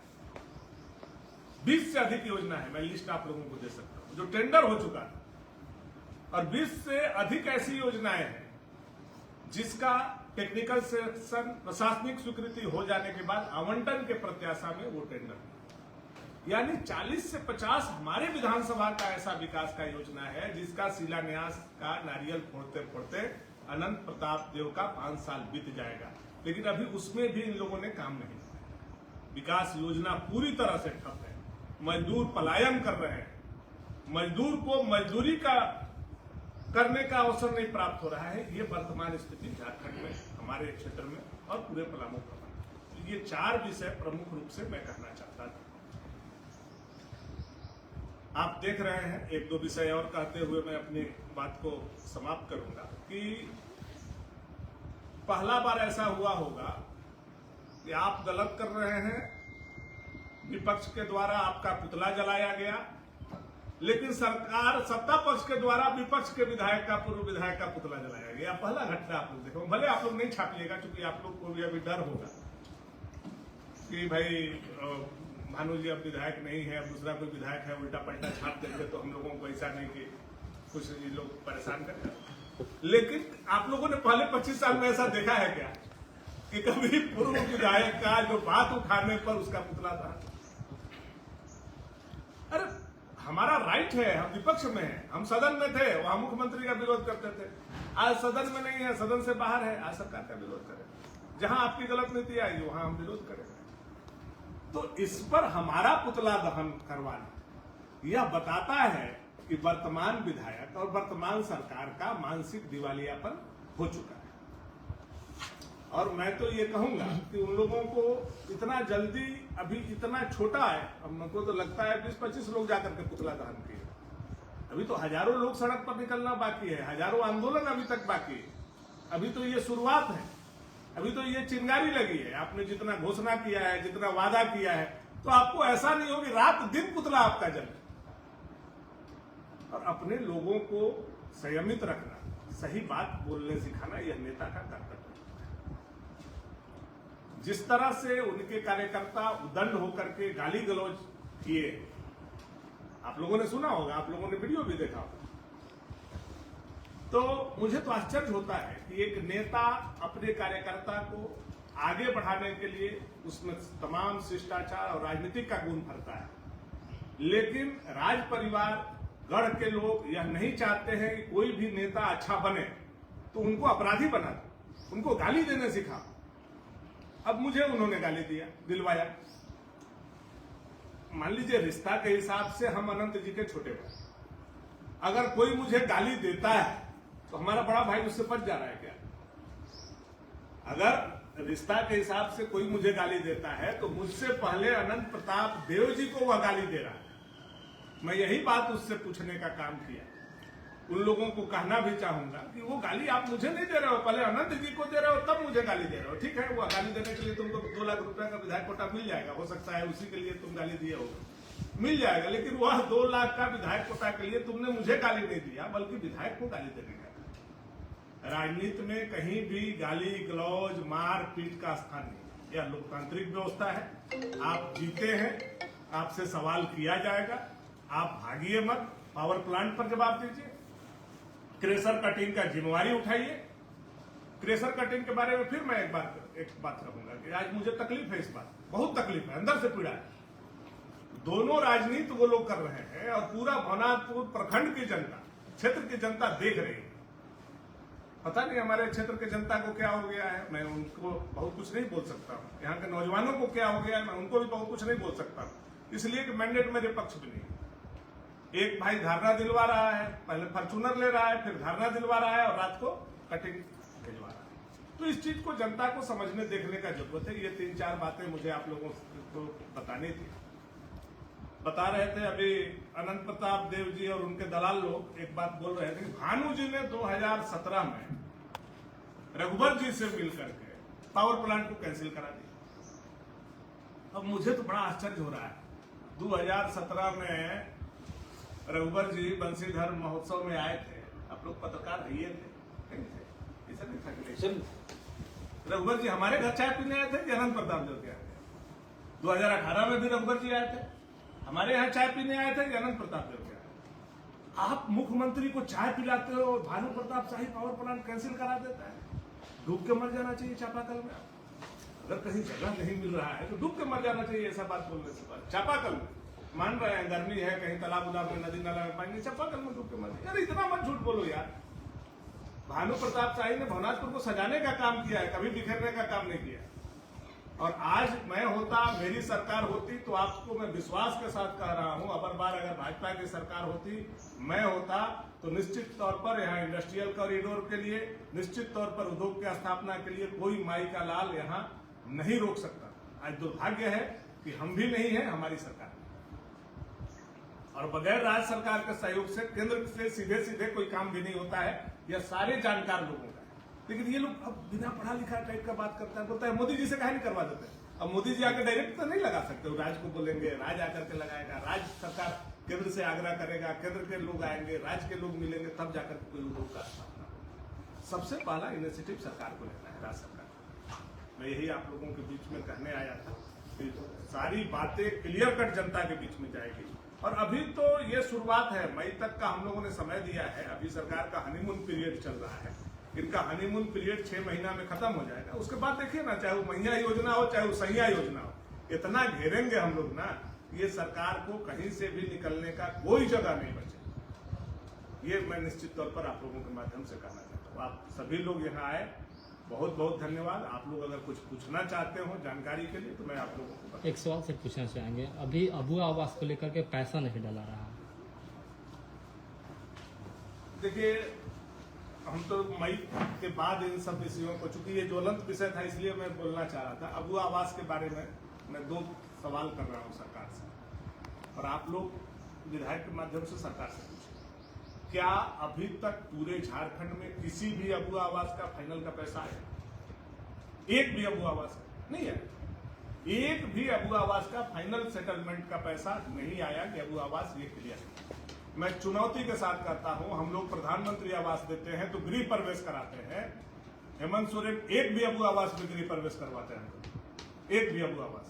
20 से अधिक योजना है, मैं लिस्ट आप लोगों को दे सकता हूं जो टेंडर हो चुका है, और 20 से अधिक ऐसी योजनाएं हैं जिसका टेक्निकल सेक्शन प्रशासनिक स्वीकृति हो जाने के बाद आवंटन के प्रत्याशा में वो टेंडर, यानी 40 से 50 हमारे विधानसभा का ऐसा विकास का योजना है जिसका शिलान्यास का नारियल फोड़ते फोड़ते अनंत प्रताप देव का 5 साल बीत जाएगा, लेकिन अभी उसमें भी इन लोगों ने काम नहीं किया। विकास योजना पूरी तरह से ठप है, मजदूर पलायन कर रहे हैं, मजदूर को मजदूरी का करने का अवसर नहीं प्राप्त हो रहा है। ये वर्तमान स्थिति झारखंड में, हमारे क्षेत्र में और पूरे पलामू प्रखंड। ये 4 विषय प्रमुख रूप से मैं कहना चाहता था। आप देख रहे हैं, 1-2 विषय और कहते हुए मैं अपनी बात को समाप्त करूंगा कि पहला बार ऐसा हुआ होगा कि आप गलत कर रहे हैं, विपक्ष के द्वारा आपका पुतला जलाया गया, लेकिन सरकार सत्ता पक्ष के द्वारा विपक्ष के विधायक का, पूर्व विधायक का पुतला जलाया गया। पहला घटना आप लोग देखो, भले आप लोग नहीं छापिएगा क्योंकि आप लोग को भी अभी डर होगा कि भाई भानु जी अब विधायक नहीं है, अब दूसरा कोई विधायक है, उल्टा पलटा छाप देंगे तो हम लोगों को ऐसा नहीं कि कुछ ये लोग परेशान करेंगे। लेकिन आप लोगों ने पहले 25 साल में ऐसा देखा है क्या कि कभी पूर्व विधायक का जो बात उठाने पर उसका पुतला था? अरे हमारा राइट है, हम विपक्ष में हैं, हम सदन में थे, वहां मुख्यमंत्री का विरोध करते थे। आज सदन में नहीं है, सदन से बाहर है, आज सरकार का विरोध करें। जहां आपकी गलत नीति आएगी वहां हम विरोध करेंगे। तो इस पर हमारा पुतला दहन करवाना यह बताता है कि वर्तमान विधायक और वर्तमान सरकार का मानसिक दिवालियापन हो चुका है। और मैं तो ये कहूंगा कि उन लोगों को इतना जल्दी, अभी इतना छोटा है, हमको तो लगता है 20-25 लोग जाकर के पुतला दहन किए, अभी तो हजारों लोग सड़क पर निकलना बाकी है, हजारों आंदोलन अभी तक बाकी है। अभी तो ये शुरुआत है, अभी तो ये चिंगारी लगी है। आपने जितना घोषणा किया है, जितना वादा किया है, तो आपको ऐसा नहीं हो कि रात दिन पुतला आपका जले। और अपने लोगों को संयमित रखना, सही बात बोलने सिखाना, यह नेता का कर्तव्य है। जिस तरह से उनके कार्यकर्ता उदंड होकर के गाली गलौज किए, आप लोगों ने सुना होगा, आप लोगों ने वीडियो भी देखा होगा, तो मुझे तो आश्चर्य होता है कि एक नेता अपने कार्यकर्ता को आगे बढ़ाने के लिए उसमें तमाम शिष्टाचार और राजनीतिक का गुण भरता है, लेकिन राज परिवार गढ़ के लोग यह नहीं चाहते हैं कि कोई भी नेता अच्छा बने, तो उनको अपराधी बना दो, उनको गाली देने सिखाओ। अब मुझे उन्होंने गाली दिया, दिलवाया। मान लीजिए रिश्ता के हिसाब से हम अनंत जी के छोटे भाई, अगर कोई मुझे गाली देता है तो हमारा बड़ा भाई उससे बच जा रहा है क्या? अगर रिश्ता के हिसाब से कोई मुझे गाली देता है तो मुझसे पहले अनंत प्रताप देव जी को वह गाली दे रहा है। मैं यही बात उससे पूछने का काम किया। उन लोगों को कहना भी चाहूंगा कि वो गाली आप मुझे नहीं दे रहे हो, पहले अनंत जी को दे रहे हो, तब मुझे गाली दे रहे हो। ठीक है, वो गाली देने के लिए तुमको 2 लाख रुपए का विधायक कोटा मिल जाएगा, हो सकता है उसी के लिए तुम गाली दिए हो, मिल जाएगा, लेकिन वह 2 लाख का विधायक कोटा के लिए तुमने मुझे गाली नहीं दिया, बल्कि विधायक को गाली देने का। राजनीति में कहीं भी गाली गलौज मार पीट का स्थान नहीं। यह लोकतांत्रिक व्यवस्था है। आप जीते हैं, आपसे सवाल किया जाएगा, आप भागिए मत, पावर प्लांट पर जवाब दीजिए, क्रेशर कटिंग का जिम्मेवारी उठाइए। क्रेशर कटिंग के बारे में फिर मैं एक बात कहूंगा कि आज मुझे तकलीफ है, इस बात बहुत तकलीफ है, अंदर से पीड़ा है। दोनों राजनीति वो लोग कर रहे हैं और पूरा भवनाथपुर प्रखंड की जनता, क्षेत्र की जनता देख रही है। पता नहीं हमारे क्षेत्र के जनता को क्या हो गया है, मैं उनको बहुत कुछ नहीं बोल सकता हूँ। यहाँ के नौजवानों को क्या हो गया है, मैं उनको भी बहुत कुछ नहीं बोल सकता हूँ, इसलिए कि मैंडेट मेरे पक्ष में नहीं। एक भाई धरना दिलवा रहा है, पहले फॉर्च्यूनर ले रहा है, फिर धरना दिलवा रहा है और रात को कटिंग भिजवा रहा है। तो इस चीज को जनता को समझने देखने का जरूरत है। ये 3-4 बातें मुझे आप लोगों को बतानी थी। बता रहे थे अभी अनंत प्रताप देव जी और उनके दलाल लोग एक बात बोल रहे थे कि भानु जी ने 2017 में रघुवर जी से मिल करके पावर प्लांट को कैंसिल करा दिया। अब मुझे तो बड़ा आश्चर्य हो रहा है, 2017 में रघुवर जी बंसीधर महोत्सव में आए थे, आप लोग पत्रकार रहिए थे, ऐसा नहीं था कि रघुवर जी हमारे घर चाय पीने आए थे कि अनंत प्रताप देव के आए थे? 2018 में भी रघुवर जी आए थे, हमारे यहाँ चाय पीने आए थे कि अनंत प्रताप देव के आए? आप मुख्यमंत्री को चाय पिलाते हो और Bhanu Pratap Shahi power plant cancel करा देता है। डूब के मर जाना चाहिए चापाकल में। अगर कहीं जगह नहीं मिल रहा है तो डूब के मर जाना चाहिए, ऐसा बात बोलने से पहले। चापाकल में मान रहे हैं गर्मी है, कहीं तालाब उलाब में नदी नाला में पाएंगे, चापाकल में डूब के मर जाए। यार इतना मत झूठ बोलो यार। भानु प्रताप शाही ने भवनाथपुर को सजाने का काम किया है, कभी बिखरने का काम नहीं किया। और आज मैं होता, मेरी सरकार होती, तो आपको मैं विश्वास के साथ कह रहा हूं, अबर बार अगर भाजपा की सरकार होती, मैं होता, तो निश्चित तौर पर यहाँ इंडस्ट्रियल कॉरिडोर के लिए, निश्चित तौर पर उद्योग की स्थापना के लिए कोई माई का लाल यहाँ नहीं रोक सकता। आज दुर्भाग्य है कि हम भी नहीं है, हमारी सरकार, और बगैर राज्य सरकार के सहयोग से केंद्र से सीधे सीधे कोई काम भी नहीं होता है। यह सारे जानकार लोगों का है। लेकिन ये लोग अब बिना पढ़ा लिखा टाइप का बात करता है, बोलता है मोदी जी से काहे नहीं करवा देते। अब मोदी जी आकर डायरेक्ट तो नहीं लगा सकते, राज को बोलेंगे, राज आकर के लगाएगा, राज्य सरकार केंद्र से आग्रह करेगा, केंद्र के लोग आएंगे, राज्य के लोग मिलेंगे, तब जाकर कोई उद्योग का स्थापना। सबसे पहला इनिशिएटिव सरकार को लेना है, राज्य सरकार। मैं यही आप लोगों के बीच में कहने आया था कि सारी बातें क्लियर कट जनता के बीच में जाएगी। और अभी तो ये शुरुआत है, मई तक का हम लोगों ने समय दिया है। अभी सरकार का हनीमून पीरियड चल रहा है, इनका हनीमून पीरियड 6 महीना में खत्म हो जाएगा। उसके बाद देखिए ना, चाहे वो महिया योजना हो चाहे वो सैया योजना हो, इतना घेरेंगे हम लोग ना, ये सरकार को कहीं से भी निकलने का कोई जगह नहीं बचे। ये मैं निश्चित तौर पर आप लोगों के माध्यम से कहना चाहता हूँ। आप सभी लोग यहाँ आए, बहुत बहुत धन्यवाद। आप लोग अगर कुछ पूछना चाहते हो जानकारी के लिए तो मैं आप लोगों को एक सवाल से पूछना चाहेंगे, अभी अबू आवास को लेकर के पैसा नहीं डाला रहा। देखिए, हम तो मई के बाद इन सब विषयों को, चूंकि ये ज्वलंत विषय था इसलिए मैं बोलना चाह रहा था। अबू आवास के बारे में मैं 2 सवाल कर रहा हूँ सरकार से, और आप लोग विधायक के माध्यम से सरकार से पूछें, क्या अभी तक पूरे झारखंड में किसी भी अबू आवास का फाइनल का पैसा आया? एक भी अबू आवास नहीं है, एक भी अबू आवास का फाइनल सेटलमेंट का पैसा नहीं आया कि अबू आवास ये क्लियर। मैं चुनौती के साथ कहता हूं, हम लोग प्रधानमंत्री आवास देते हैं तो गृह प्रवेश कराते हैं। हेमंत सोरेन एक भी अबू आवास में गृह प्रवेश करवाते हैं, एक भी अबू आवास,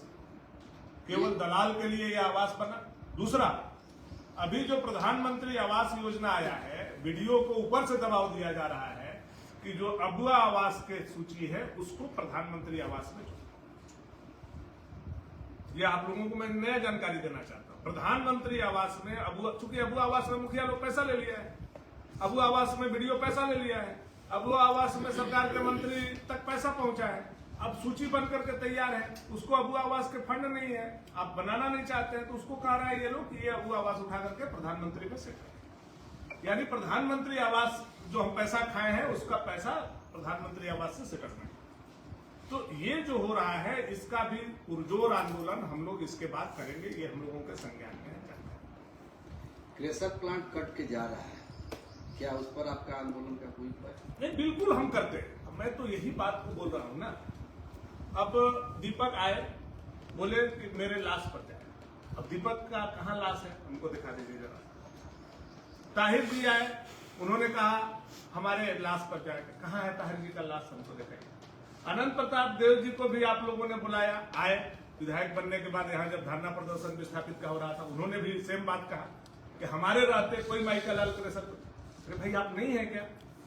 केवल दलाल के लिए यह आवास बना। दूसरा, अभी जो प्रधानमंत्री आवास योजना आया है, वीडियो को ऊपर से दबाव दिया जा रहा है कि जो अबू आवास के सूची है उसको प्रधानमंत्री आवास में जोड़ो। यह आप लोगों को मैं नया जानकारी देना चाहता हूं। प्रधानमंत्री आवास में चूंकि अबू आवास में मुखिया लोग पैसा ले लिया है, अबू आवास में वीडियो पैसा ले लिया है, अबू आवास में सरकार के मंत्री तक पैसा पहुंचा है, अब सूची बन करके तैयार है, उसको अबू आवास के फंड नहीं है, आप बनाना नहीं चाहते हैं, तो उसको कह रहा है ये लोग कि ये अबू आवास उठा करके प्रधानमंत्री में सेट, यानी प्रधानमंत्री आवास जो हम पैसा खाए हैं उसका पैसा प्रधानमंत्री आवास से सेटलमेंट। तो ये जो हो रहा है इसका भी पुरजोर आंदोलन हम लोग इसके बाद करेंगे, ये हम लोगों के संज्ञान में है। क्रेशर प्लांट कट के जा रहा है, क्या उस पर आपका आंदोलन का कोई उपाय? नहीं, बिल्कुल हम करते हैं। मैं तो यही बात को बोल रहा हूं ना। अब दीपक आए, बोले कि मेरे लाश पर जाए। अब दीपक का कहाँ लाश है, हमको दिखा दीजिए जरा। ताहिर जी आए, उन्होंने कहा हमारे लाश पर जाएगा, कहाँ है ताहिर जी का लाश, हमको दिखाइए। अनंत प्रताप देव जी को भी आप लोगों ने बुलाया, आए विधायक बनने के बाद, यहाँ जब धरना प्रदर्शन विस्थापित का हो रहा था, उन्होंने भी सेम बात कहा कि हमारे रहते कोई माइकल लाल क्रेशर। अरे भाई आप नहीं है क्या?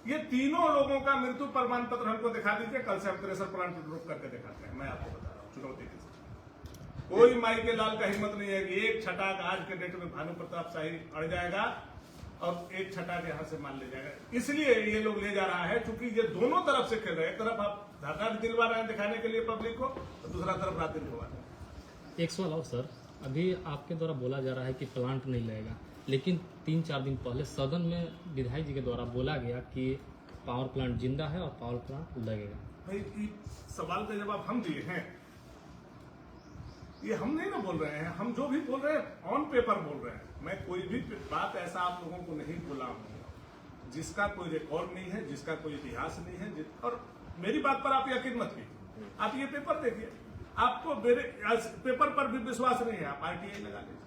ये तीनों लोगों का मृत्यु प्रमाण पत्र हमको दिखा दीजिए, कल से हम क्रेशर प्लांट रोक करके दिखाते हैं। मैं आपको बता रहा हूँ चुनौती के साथ। कोई माइकल लाल का हिम्मत नहीं है कि एक छटाक आज के डेट में भानु प्रताप शाही अड़ जाएगा और एक छटाक यहाँ से मान ले जाएगा। इसलिए ये लोग ले जा रहा है, क्योंकि ये दोनों तरफ से खेल रहे हैं। एक तरफ आप धरना दिलवा रहे हैं दिखाने के लिए पब्लिक को, और दूसरा तरफ रात दिन दिलवा रहे हैं। एक सवाल और सर, अभी आपके द्वारा बोला जा रहा है कि प्लांट नहीं लगेगा, लेकिन 3-4 दिन पहले सदन में विधायक जी के द्वारा बोला गया कि पावर प्लांट जिंदा है और पावर प्लांट लगेगा। भाई इस सवाल का जवाब हम दिए हैं। ये हम नहीं ना बोल रहे हैं, हम जो भी बोल रहे हैं ऑन पेपर बोल रहे हैं। मैं कोई भी बात ऐसा आप लोगों को नहीं बोला हूँ जिसका कोई रिकॉर्ड नहीं है, जिसका कोई इतिहास नहीं है। और मेरी बात पर आप यकीन मत कीजिए, आप ये पेपर देखिए, आपको मेरे पेपर पर भी विश्वास नहीं है, आप RTI लगा लीजिए।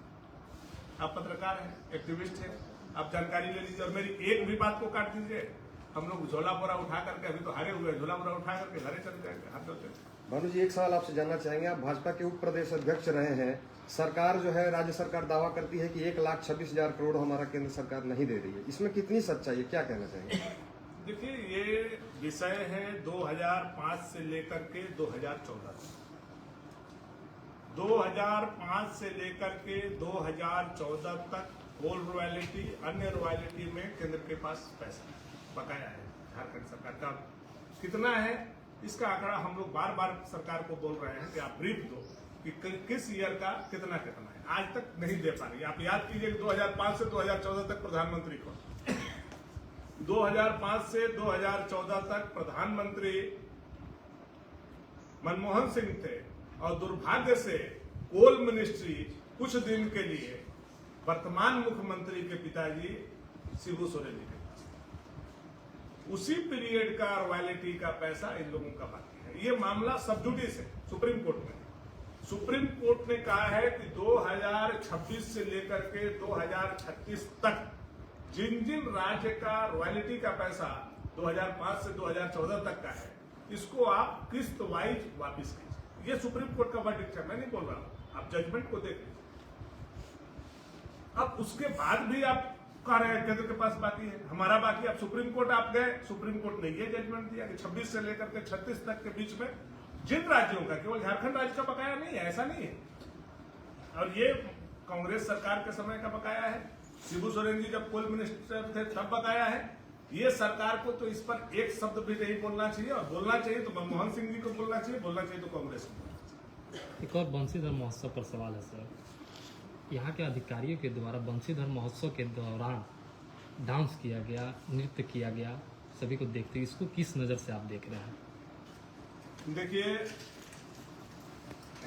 आप पत्रकार हैं, एक्टिविस्ट हैं, आप जानकारी ले लीजिए और मेरी एक भी बात को काट दीजिए। हम लोग झोला बोरा उठा करके, अभी तो हारे हुए, झोला बोरा उठा करके घरे चले जाएंगे, हाथ धोते। भानु जी, एक सवाल आपसे जानना चाहेंगे। आप भाजपा के उप प्रदेश अध्यक्ष रहे हैं। सरकार जो है, राज्य सरकार दावा करती है कि 1,26,000 करोड़ हमारा केंद्र सरकार नहीं दे रही है। इसमें कितनी सच्चाई है, क्या कहना चाहेंगे? देखिए, ये विषय है 2005 से लेकर के 2014 तक। 2005 से लेकर के 2014 तक होल रॉयल्टी, अन्य रॉयल्टी में केंद्र के पास पैसा बकाया है। झारखंड सरकार का कितना है, इसका आंकड़ा हम लोग बार बार सरकार को बोल रहे हैं कि आप ब्रीफ दो कि किस ईयर का कितना कितना है। आज तक नहीं दे पा रही। आप याद कीजिए 2005 से 2014 तक प्रधानमंत्री को 2005 से 2014 तक प्रधानमंत्री मनमोहन सिंह थे और दुर्भाग्य से कोल मिनिस्ट्री कुछ दिन के लिए वर्तमान मुख्यमंत्री के पिताजी शिबू सोरेन जी के पास। उसी पीरियड का रॉयल्टी का पैसा इन लोगों का बाकी है। ये मामला सब जुडिस है सुप्रीम कोर्ट में। सुप्रीम कोर्ट ने कहा है कि 2026 से लेकर के 2036 तक जिन जिन राज्य का रॉयल्टी का पैसा 2005 से 2014 तक का है, इसको आप किस्त वाइज वापिस कीजिए। ये सुप्रीम कोर्ट का वर्डिक्ट है, मैं नहीं बोल रहा हूं, आप जजमेंट को देख लीजिए। अब उसके बाद भी आप कह रहे हैं केंद्र के पास बाकी है, हमारा बाकी। अब सुप्रीम कोर्ट आप गए, सुप्रीम कोर्ट ने ये जजमेंट दिया कि 26 से लेकर के 36 तक के बीच में जिन राज्यों का, केवल झारखंड राज्य का बकाया नहीं है, ऐसा नहीं है। और ये कांग्रेस सरकार के समय का बकाया है। शिबू सोरेन जी जब कोल मिनिस्टर थे तब बकाया है। ये सरकार को तो इस पर एक शब्द भी नहीं बोलना चाहिए, और बोलना चाहिए तो मनमोहन सिंह जी को बोलना चाहिए, बोलना चाहिए तो कांग्रेस को बोलना चाहिए। एक और बंशीधर महोत्सव पर सवाल है सर। यहाँ के अधिकारियों के द्वारा बंशीधर महोत्सव के दौरान डांस किया गया, नृत्य किया गया, सभी को देखते, इसको किस नज़र से आप देख रहे हैं? देखिए,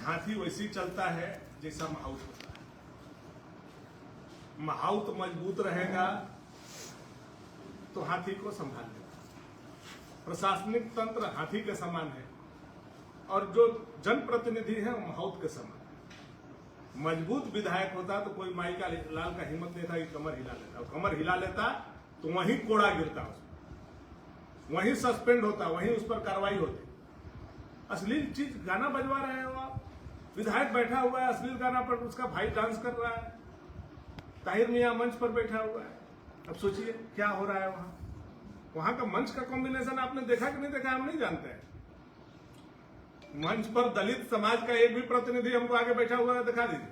हाथी वैसे ही चलता है जैसा माहौत होता है। माहौत मजबूत रहेगा तो हाथी को संभाल लेगा। प्रशासनिक तंत्र हाथी के समान है और जो जनप्रतिनिधि है वो माहौत के समान है। मजबूत विधायक होता तो कोई माई का लाल का हिम्मत नहीं था कि कमर हिला लेता, और कमर हिला लेता तो वहीं कोड़ा गिरता, उसमें वहीं सस्पेंड होता, वहीं उस पर कार्रवाई होती। अश्लील चीज गाना बजवा रहे हो आप, विधायक बैठा हुआ है अश्लील गाना पर, उसका भाई डांस कर रहा है, ताहिर मियां मंच पर बैठा हुआ है। अब सोचिए क्या हो रहा है वहां का मंच का कॉम्बिनेशन आपने देखा कि नहीं देखा, हम नहीं जानते हैं। मंच पर दलित समाज का एक भी प्रतिनिधि हमको आगे बैठा हुआ है, दिखा दीजिए।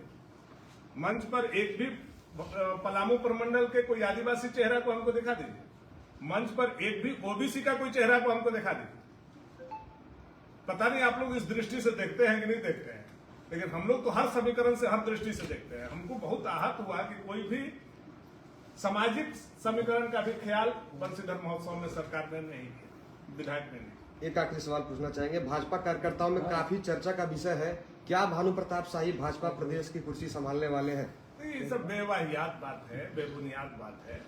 मंच पर एक भी पलामू प्रमंडल के कोई आदिवासी चेहरा को हमको दिखा दीजिए। मंच पर एक भी ओबीसी का कोई चेहरा को हमको दिखा दीजिए। पता नहीं आप लोग इस दृष्टि से देखते हैं कि नहीं देखते हैं, लेकिन हम लोग तो हर समीकरण से, हर दृष्टि से देखते हैं। हमको बहुत आहत हुआ कि कोई भी सामाजिक समीकरण का भी ख्याल बंशीधर महोत्सव में सरकार ने नहीं किया, विधायक ने नहीं। एक आखिरी सवाल पूछना चाहेंगे। भाजपा कार्यकर्ताओं में काफी चर्चा का विषय है, क्या भानु प्रताप शाही भाजपा प्रदेश की कुर्सी संभालने वाले हैं? ये सब बेवाहियात बात है, बेबुनियाद बात है।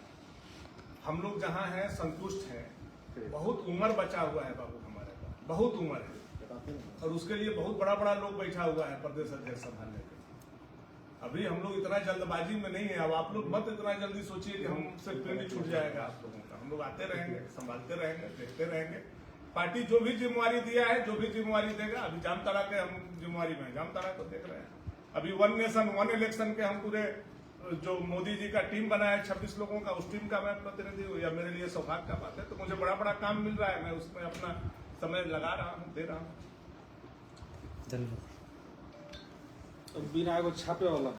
हम लोग जहाँ हैं संतुष्ट हैं। बहुत उम्र बचा हुआ है बाबू, हमारे पास बहुत उम्र है, और उसके लिए बहुत बड़ा बड़ा लोग बैठा हुआ है प्रदेश अध्यक्ष संभालने के। अभी हम लोग इतना जल्दबाजी में नहीं है। अब आप लोग मत इतना जल्दी सोचिए कि हमसे पेड़ छूट जाएगा आप लोगों का। हम लोग आते रहेंगे, संभालते रहेंगे, देखते रहेंगे। पार्टी जो भी जिम्मेवारी दिया है, जो भी जिम्मेवारी देगा, अभी जामताड़ा के हम जिम्मेवारी में जामताड़ा को देख रहे हैं। अभी 1 नेशन 1 इलेक्शन के हम पूरे जो मोदी जी का टीम बनाया है 26 लोगों का, उस टीम का मैं प्रतिनिधि हूँ। या मेरे लिए सौभाग्य का बात है, तो मुझे बड़ा बड़ा काम मिल रहा है, मैं उसमें अपना समय लगा रहा हूँ, दे रहा हूँ। धन्यवाद। बिना एगो छापे वाला